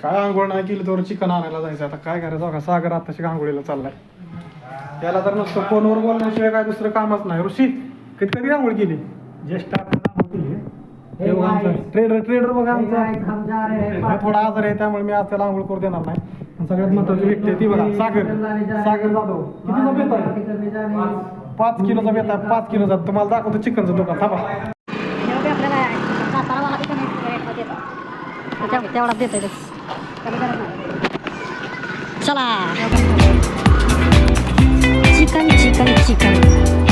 काय आंघोळ नाही केली तर चिकन आणायला जायचं. आता काय करायचं बघा, सागर आताशी आंघोळीला चाललाय. त्याला तर नुसतं फोनवर बोलण्याशिवाय काय दुसरं कामच नाही. ऋषी कधी कधी आंघोळ केली? ज्येष्ठ आंघोळ केली. ट्रेडर बघा आमचा थोडा आजार आहे, त्यामुळे मी आज त्याला आंघोळ करू देणार नाही. सगळ्यात महत्वाची व्यक्ती आहे ती बघा, सागर जाधव. कितीचा बेत आहे? 5 किलोचा बेत आहे. 5 किलोचा. तुम्हाला दाखवतो चिकनचं दुकान. थांबा, तेवढा देत चला. Chicken chicken chicken